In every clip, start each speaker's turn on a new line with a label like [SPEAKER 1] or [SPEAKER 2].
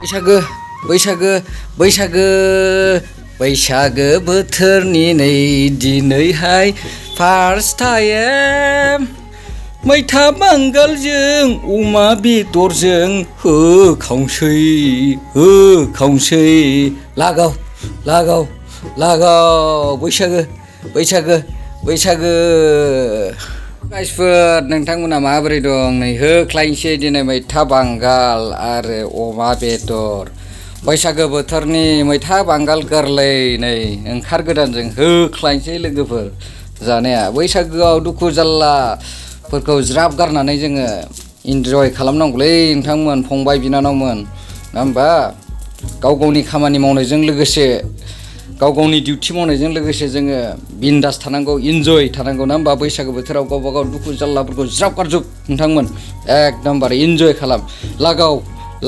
[SPEAKER 1] बैसागो बैसागो बैसागो बैसागो बोथोरनि नै दिनैहाय फार्स्ट टाइम मैथा बांगालजों अमा बेदरजों होखावसै लागाव लागाव लागाव बैसागो बैसागो बैसागो गाइसफोर नोंथांमोना माबोरै दं नै होख्लायनोसै दिनै मैथा बांगाल आरो अमा बेदर बैसागो बोथोरनि मैथा बांगाल गोरलै नै ओंखारगोदानजों होख्लायनोसै लोगोफोर जानाया बैसागोआव दुखु जाल्लाफोरखौ ज्राब गारनानै जोङो इन्जय खालामनांगौलै नोंथांमोन फंबाय बिनानावमोन नङा होमबा गाव गावनि खामानि मावनायजों लोगोसे गाव गावनि डिउटि मावनायजों लोगोसे जोङो बिन्दास थानांगौ इन्जय थानांगौ ना होमबा बैसागो बोथोराव गावबा गाव दुखु जाल्लाफोरखौ ज्राब गारजोब नोंथांमोन एकदमबारे इन्जय खालाम लागाव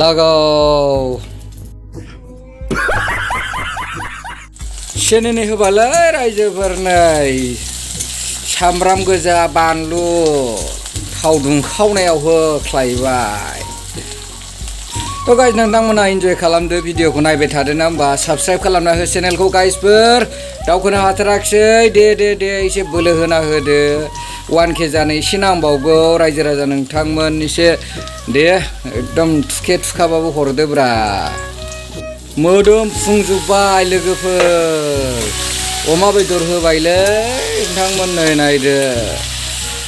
[SPEAKER 1] लागाव सेनेनै होबालाय रायजोफोरनै सामब्राम गोजा बानलु थाव दुंखावनायाव होख्लायबाय तो गाइस नोंथांमोना इन्जय खालामदो भिडिअखौ नायबाय थादो ना होमबा साबस्क्राइब खालामना हो चेनेलखौ गाइसफोर दावखोनो हाथाराखिसै दे एसे बोलो होना होदो 1K जानो एसे नांबावगौ रायजो राजा नोंथांमोन एसे दे एकदम थुखे थुखाबाबो हरदोब्रा मोदोम फुंजोब्बाय लोगोफोर अमा बेदर होबायलै नोंथांमोन नै नायदो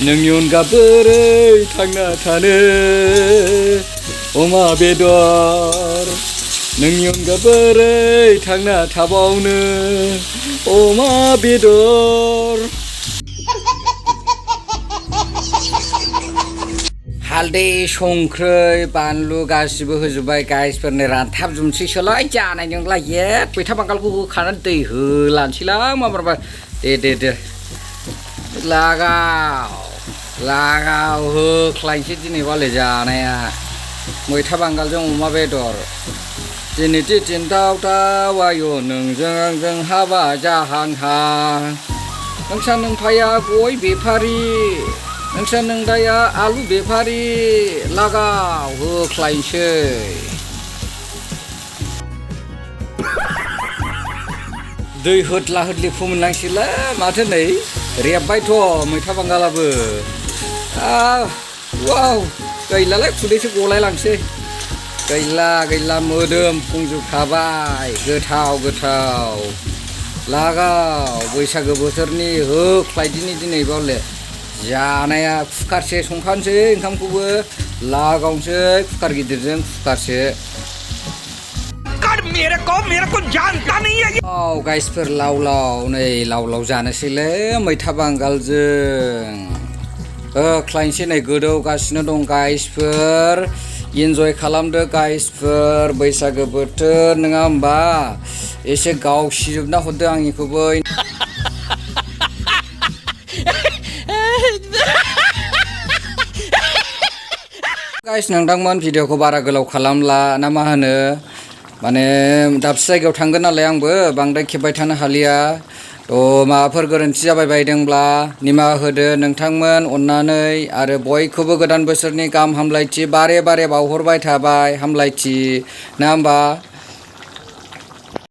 [SPEAKER 1] नोंनि अनगा बोरै थांना थानो अमा बेदर नोंनि अनगा बोरै थांना थाबावनो अमा बेदर हालदै संख्रै बानलु गासिबो होजोब्बाय गाइसफोरनो रानथाबजोबसैसोलाय जानायजोंलाय मैथा बांगालखौ होखानानै दै होलानोसैलां माबाबा दे लागाव होख्लायनोसै दिनै बालाय जानाया मैथा बांगालजों अमा बेदर दिनै दिन दाव आयु नोंजों आंजों हाबा जाहांहां नोंसा नोंफाया गय बेफारि नोंसा नोंदाया आलु बेफारि लागाव होख्लायनोसै दै होदला होदलि फोमोननांसैलै माथो नै रेबबायथ' मैथा बांगालाबो वाव गैलालाय खुदैसो गलायलांसै गैला मोदोम फुंजोबखाबाय गोथाव लागाव बैसागो बोथोरनि होख्लायदिनि दिनै बावले जानाया कुकारसे संखानोसै ओंखामखौबो लागावनोसै कुकार गिदिरजों कुकारसे मेरे को जानता नहीं है गाइसफोर लाव लाव जानोसैलै मैथा बांगालजों होख्लायनोसै नै गोदौगासिनो दं गाइसफोर इन्जय खालामदो गाइसफोर बैसागो बोथोर नङा होमबा एसे गावसिजोबना हरदो आंनिखौबो गाइस नोंथांमोन भिडिअखौ बारा गोलाव खालामला ना मा होनो माने दाबसे जायगायाव थांगोन नालाय आंबो बांद्राय खेबबाय थानो हालिया थ' माबाफोर गोरोन्थि जाबाय बायदोंब्ला निमाहा होदो नोंथांमोन अननानै आरो बयखौबो गोदान बोसोरनि गाहाम हामलायथि बारे बावहरबाय थाबाय हामलायथि ना होमबा